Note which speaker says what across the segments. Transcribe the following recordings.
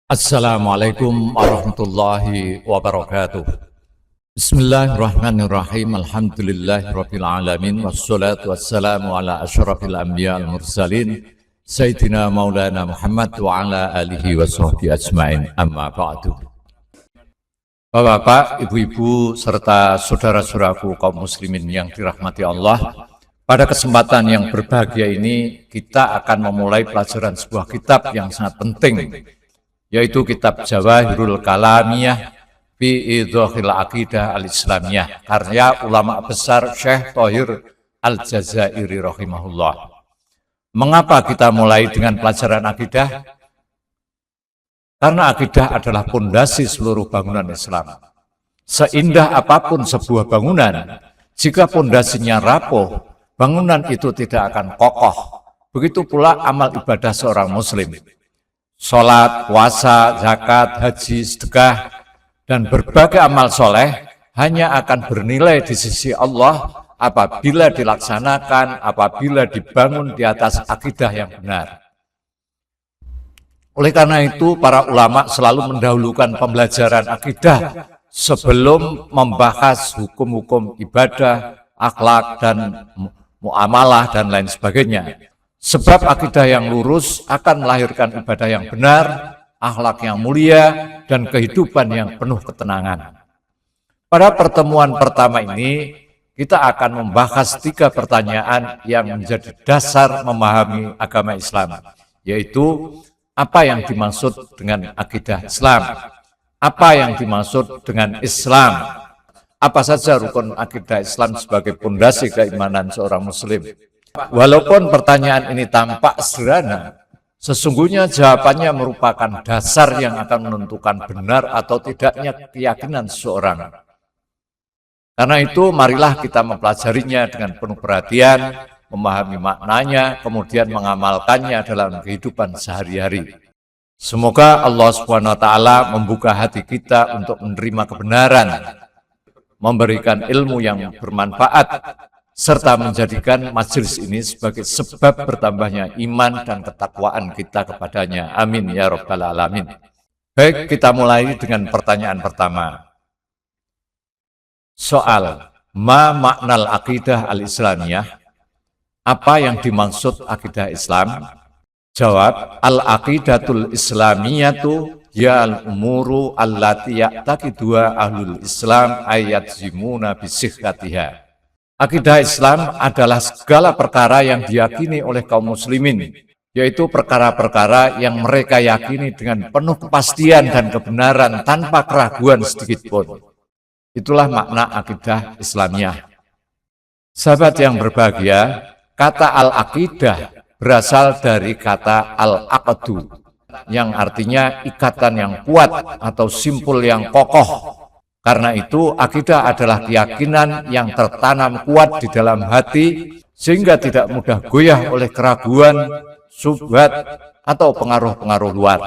Speaker 1: Assalamualaikum warahmatullahi wabarakatuh. Bismillahirrahmanirrahim. Alhamdulillahirabbil alamin wassalatu wassalamu ala asyrafil anbiya wal mursalin sayyidina maulana Muhammad wa ala alihi washabbihi ajmain. Amma ba'du. Bapak-bapak, ibu-ibu serta saudara-saudaraku kaum muslimin yang dirahmati Allah, pada kesempatan yang berbahagia ini kita akan memulai pelajaran sebuah kitab yang sangat penting, yaitu kitab Jawahirul Kalamiyah fi Idhahil Aqidah Al-Islamiyah, karya ulama besar Syekh Thohir Al-Jazairi rahimahullah. Mengapa kita mulai dengan pelajaran akidah? Karena akidah adalah pondasi seluruh bangunan Islam. Seindah apapun sebuah bangunan, jika pondasinya rapuh, bangunan itu tidak akan kokoh. Begitu pula amal ibadah seorang muslim. Sholat, puasa, zakat, haji, sedekah, dan berbagai amal soleh hanya akan bernilai di sisi Allah apabila dilaksanakan, apabila dibangun di atas akidah yang benar. Oleh karena itu, para ulama selalu mendahulukan pembelajaran akidah sebelum membahas hukum-hukum ibadah, akhlak, dan muamalah, dan lain sebagainya. Sebab akidah yang lurus akan melahirkan ibadah yang benar, akhlak yang mulia, dan kehidupan yang penuh ketenangan. Pada pertemuan pertama ini, kita akan membahas 3 pertanyaan yang menjadi dasar memahami agama Islam, yaitu apa yang dimaksud dengan akidah Islam, apa yang dimaksud dengan Islam, apa saja rukun akidah Islam sebagai pondasi keimanan seorang muslim. Walaupun pertanyaan ini tampak sederhana, sesungguhnya jawabannya merupakan dasar yang akan menentukan benar atau tidaknya keyakinan seseorang. Karena itu, marilah kita mempelajarinya dengan penuh perhatian, memahami maknanya, kemudian mengamalkannya dalam kehidupan sehari-hari. Semoga Allah SWT membuka hati kita untuk menerima kebenaran, memberikan ilmu yang bermanfaat, serta menjadikan majelis ini sebagai sebab bertambahnya iman dan ketakwaan kita kepadanya. Amin ya rabbal alamin. Baik, kita mulai dengan pertanyaan pertama. Soal, ma maknal aqidah al-islamiyah? Apa yang dimaksud akidah Islam? Jawab, al-aqidatul islamiyatu ya al-umuru allati ya'taqidua ahlul islam ayat zimuna bisihhatiha. Akidah Islam adalah segala perkara yang diyakini oleh kaum muslimin, yaitu perkara-perkara yang mereka yakini dengan penuh kepastian dan kebenaran tanpa keraguan sedikitpun. Itulah makna akidah Islamiyah. Sahabat yang berbahagia, kata al-aqidah berasal dari kata al-aqdu, yang artinya ikatan yang kuat atau simpul yang kokoh. Karena itu, akidah adalah keyakinan yang tertanam kuat di dalam hati, sehingga tidak mudah goyah oleh keraguan, syubhat, atau pengaruh-pengaruh luar.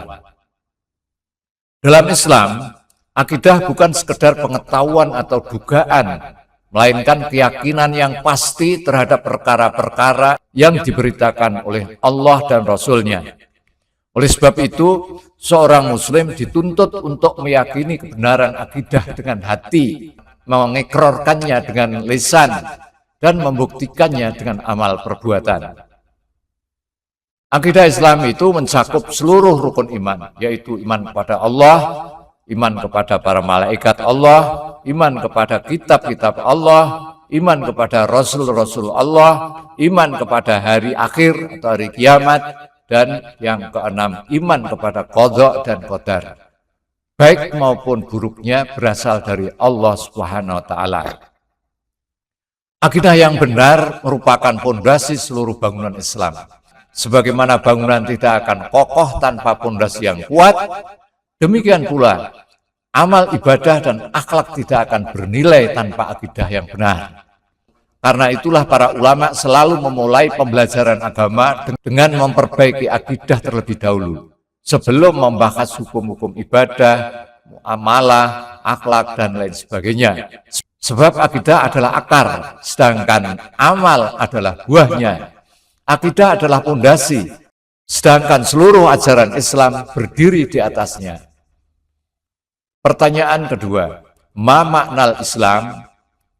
Speaker 1: Dalam Islam, akidah bukan sekedar pengetahuan atau dugaan, melainkan keyakinan yang pasti terhadap perkara-perkara yang diberitakan oleh Allah dan Rasul-Nya. Oleh sebab itu, seorang muslim dituntut untuk meyakini kebenaran akidah dengan hati, mengikrarkannya dengan lisan, dan membuktikannya dengan amal perbuatan. Akidah Islam itu mencakup seluruh rukun iman, yaitu iman kepada Allah, iman kepada para malaikat Allah, iman kepada kitab-kitab Allah, iman kepada Rasul-Rasul Allah, iman kepada hari akhir atau hari kiamat, dan yang keenam, iman kepada qadha dan qadar, baik maupun buruknya berasal dari Allah Subhanahu wa Ta'ala. Akidah yang benar merupakan pondasi seluruh bangunan Islam. Sebagaimana bangunan tidak akan kokoh tanpa pondasi yang kuat, demikian pula amal ibadah dan akhlak tidak akan bernilai tanpa akidah yang benar. Karena itulah para ulama selalu memulai pembelajaran agama dengan memperbaiki akidah terlebih dahulu, sebelum membahas hukum-hukum ibadah, muamalah, akhlak, dan lain sebagainya. Sebab akidah adalah akar, sedangkan amal adalah buahnya. Akidah adalah pondasi, sedangkan seluruh ajaran Islam berdiri di atasnya. Pertanyaan kedua, ma maknal Islam?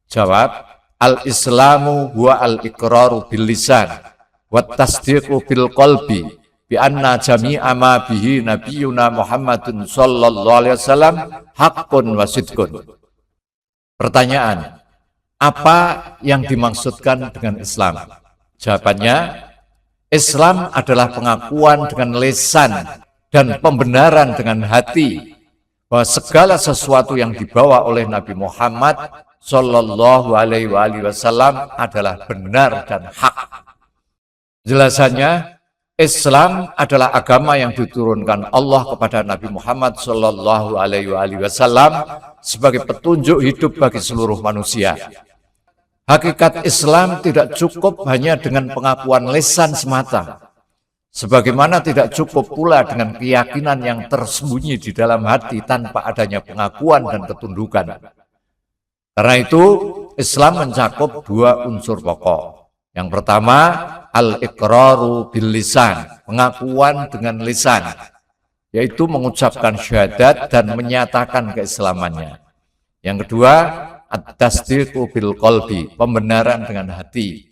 Speaker 1: Jawab, al-Islamu huwa al-iqraru bil lisan wa tasdiqu bil qalbi bi anna jami'a ma bihi nabiyuna Muhammadun sallallahu alaihi wasallam haqqun wa sidqun. Pertanyaan, apa yang dimaksudkan dengan Islam? Jawabannya, Islam adalah pengakuan dengan lisan dan pembenaran dengan hati bahwa segala sesuatu yang dibawa oleh Nabi Muhammad Sallallahu Alaihi Wasallam adalah benar dan hak. Jelasannya, Islam adalah agama yang diturunkan Allah kepada Nabi Muhammad Sallallahu Alaihi Wasallam sebagai petunjuk hidup bagi seluruh manusia. Hakikat Islam tidak cukup hanya dengan pengakuan lisan semata. Sebagaimana tidak cukup pula dengan keyakinan yang tersembunyi di dalam hati tanpa adanya pengakuan dan ketundukan. Karena itu, Islam mencakup dua unsur pokok. Yang pertama, al-iqraru bil lisan, pengakuan dengan lisan, yaitu mengucapkan syahadat dan menyatakan keislamannya. Yang kedua, at-tasdiqu bil qalbi, pembenaran dengan hati,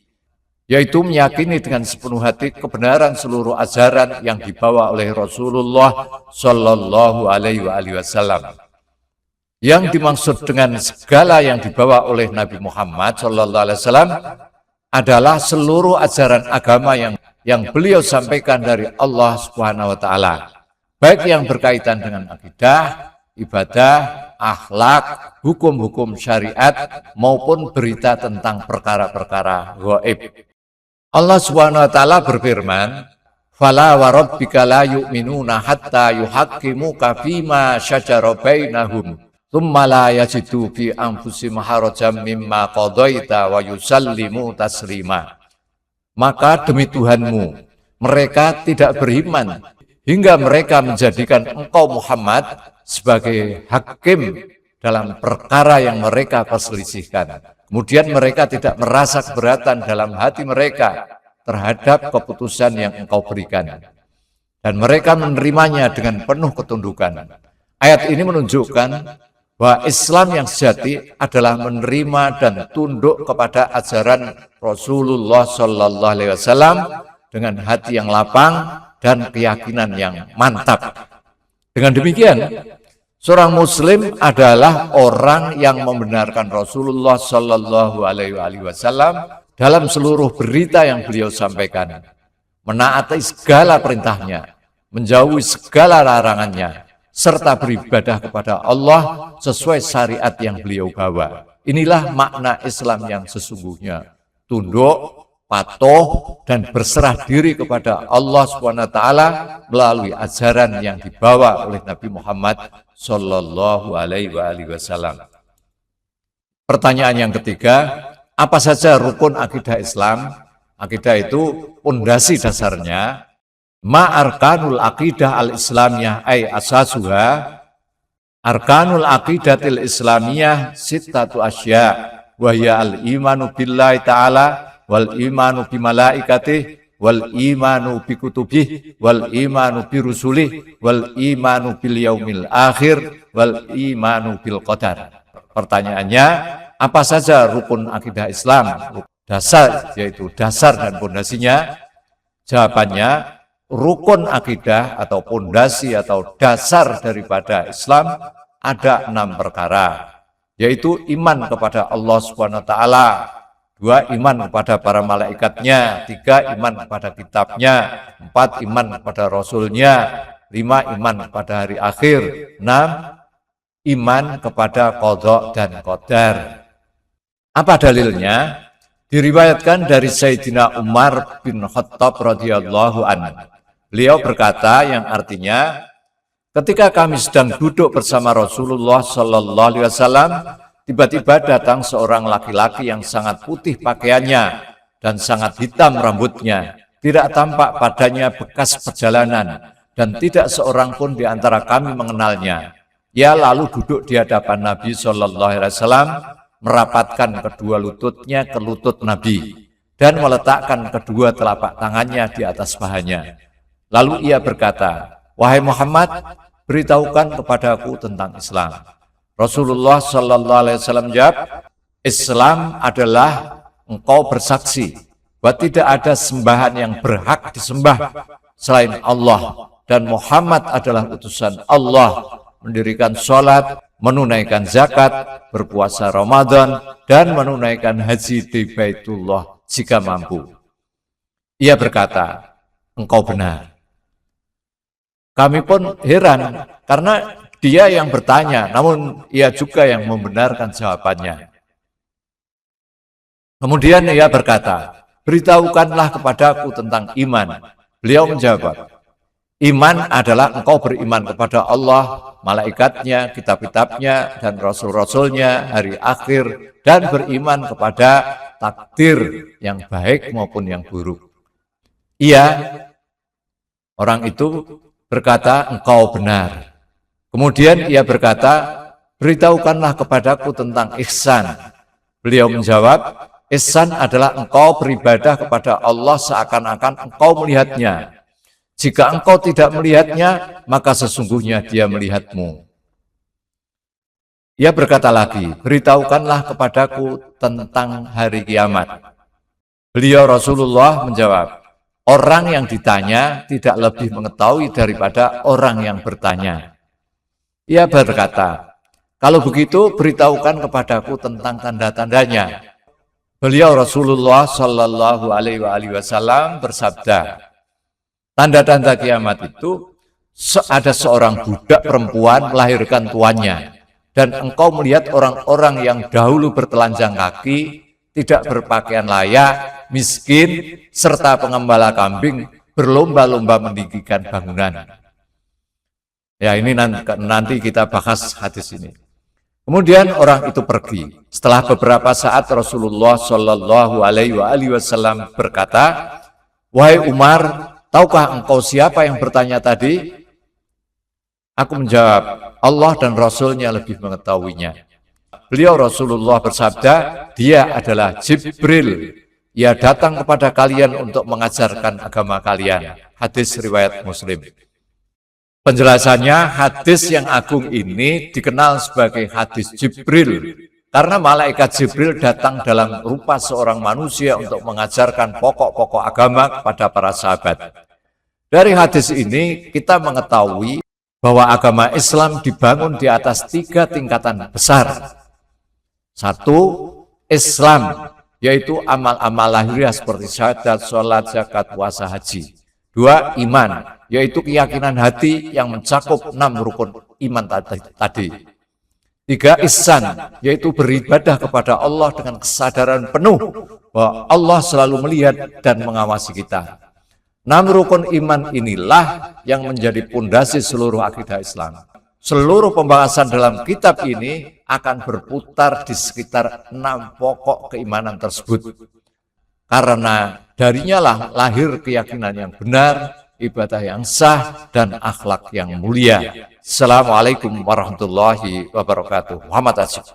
Speaker 1: yaitu meyakini dengan sepenuh hati kebenaran seluruh ajaran yang dibawa oleh Rasulullah Sallallahu Alaihi Wasallam. Yang dimaksud dengan segala yang dibawa oleh Nabi Muhammad Sallallahu Alaihi Wasallam adalah seluruh ajaran agama yang beliau sampaikan dari Allah Subhanahu Wa Taala, baik yang berkaitan dengan akidah, ibadah, akhlak, hukum-hukum syariat maupun berita tentang perkara-perkara gaib. Allah Subhanahu wa taala berfirman, "Fala wa rabbika la yu'minuna hatta yuhaqqimuka fima syajara bainahum, tsumma la yajidu fi anfusihim harajan mimma qadaita wa yusallimu taslima." Maka demi Tuhanmu, mereka tidak beriman hingga mereka menjadikan engkau Muhammad sebagai hakim dalam perkara yang mereka perselisihkan. Kemudian mereka tidak merasa keberatan dalam hati mereka terhadap keputusan yang engkau berikan. Dan mereka menerimanya dengan penuh ketundukan. Ayat ini menunjukkan bahwa Islam yang sejati adalah menerima dan tunduk kepada ajaran Rasulullah Sallallahu Alaihi Wasallam dengan hati yang lapang dan keyakinan yang mantap. Dengan demikian, seorang Muslim adalah orang yang membenarkan Rasulullah Sallallahu Alaihi Wasallam dalam seluruh berita yang beliau sampaikan, menaati segala perintahnya, menjauhi segala larangannya, serta beribadah kepada Allah sesuai syariat yang beliau bawa. Inilah makna Islam yang sesungguhnya, tunduk, patuh, dan berserah diri kepada Allah SWT melalui ajaran yang dibawa oleh Nabi Muhammad Sallallahu Alaihi Wasallam. Pertanyaan yang ketiga, apa saja rukun akidah Islam? Akidah itu pondasi dasarnya. Ma arkanul aqidah al-islamiyah ay asasuha. Arkanul aqidatil islamiyah sittatu asya, wa hiya al-imanu billahi ta'ala, wal imanu bi malaikatih, wal imanu bi kutubih, wal imanu bi rusulih, wal imanu bil yaumil akhir, wal imanu bil qadar. Pertanyaannya, apa saja rukun akidah Islam? Dasar, yaitu dasar dan pondasinya. Jawabannya, rukun akidah atau pondasi atau dasar daripada Islam ada 6 perkara, yaitu iman kepada Allah Subhanahu wa taala, 2 iman kepada para malaikatnya, 3 iman kepada kitabnya, 4 iman kepada rasulnya, 5 iman kepada hari akhir, 6 iman kepada qadha dan qadar. Apa dalilnya? Diriwayatkan dari Sayyidina Umar bin Khattab radhiyallahu anhu. Beliau berkata yang artinya, ketika kami sedang duduk bersama Rasulullah sallallahu alaihi wasallam, tiba-tiba datang seorang laki-laki yang sangat putih pakaiannya dan sangat hitam rambutnya. Tidak tampak padanya bekas perjalanan dan tidak seorang pun di antara kami mengenalnya. Ia lalu duduk di hadapan Nabi sallallahu alaihi wasallam, merapatkan kedua lututnya ke lutut Nabi dan meletakkan kedua telapak tangannya di atas pahanya. Lalu ia berkata, "Wahai Muhammad, beritahukan kepadaku tentang Islam." Rasulullah Sallallahu Alaihi Wasallam jawab, "Islam adalah engkau bersaksi bahwa tidak ada sembahan yang berhak disembah selain Allah, dan Muhammad adalah utusan Allah, mendirikan sholat, menunaikan zakat, berpuasa Ramadan, dan menunaikan haji di Baitullah jika mampu." Ia berkata, "Engkau benar." Kami pun heran, karena dia yang bertanya, namun ia juga yang membenarkan jawabannya. Kemudian ia berkata, "Beritahukanlah kepadaku tentang iman." Beliau menjawab, "Iman adalah engkau beriman kepada Allah, malaikatnya, kitab-kitabnya, dan rasul-rasulnya, hari akhir, dan beriman kepada takdir yang baik maupun yang buruk." Orang itu berkata, "Engkau benar." Kemudian ia berkata, "Beritahukanlah kepadaku tentang ihsan." Beliau menjawab, "Ihsan adalah engkau beribadah kepada Allah seakan-akan engkau melihatnya. Jika engkau tidak melihatnya, maka sesungguhnya dia melihatmu." Ia berkata lagi, "Beritahukanlah kepadaku tentang hari kiamat." Beliau Rasulullah menjawab, "Orang yang ditanya tidak lebih mengetahui daripada orang yang bertanya." Ia berkata, "Kalau begitu beritahukan kepadaku tentang tanda-tandanya." Beliau Rasulullah Shallallahu Alaihi Wasallam bersabda, "Tanda-tanda kiamat itu ada seorang budak perempuan melahirkan tuannya, dan engkau melihat orang-orang yang dahulu bertelanjang kaki, tidak berpakaian layak, miskin, serta pengembala kambing berlomba-lomba meninggikan bangunan." Ya, ini nanti kita bahas hadis ini. Kemudian orang itu pergi. Setelah beberapa saat Rasulullah Shallallahu Alaihi Wasallam berkata, "Wahai Umar, tahukah engkau siapa yang bertanya tadi?" Aku menjawab, "Allah dan Rasulnya lebih mengetahuinya." Beliau Rasulullah bersabda, "Dia adalah Jibril. Ia datang kepada kalian untuk mengajarkan agama kalian." Hadis riwayat Muslim. Penjelasannya, hadis yang agung ini dikenal sebagai hadis Jibril, karena malaikat Jibril datang dalam rupa seorang manusia untuk mengajarkan pokok-pokok agama kepada para sahabat. Dari hadis ini kita mengetahui bahwa agama Islam dibangun di atas 3 tingkatan besar. 1. Islam, yaitu amal-amal lahiriah seperti syahadat, sholat, zakat, puasa, haji. 2. Iman, yaitu keyakinan hati yang mencakup 6 rukun iman tadi. 3. Ihsan, yaitu beribadah kepada Allah dengan kesadaran penuh bahwa Allah selalu melihat dan mengawasi kita. 6 rukun iman inilah yang menjadi pondasi seluruh akidah Islam. Seluruh pembahasan dalam kitab ini akan berputar di sekitar 6 pokok keimanan tersebut. Karena darinya lah lahir keyakinan yang benar, ibadah yang sah, dan akhlak yang mulia. Assalamualaikum warahmatullahi wabarakatuh. Muhammad Asyik.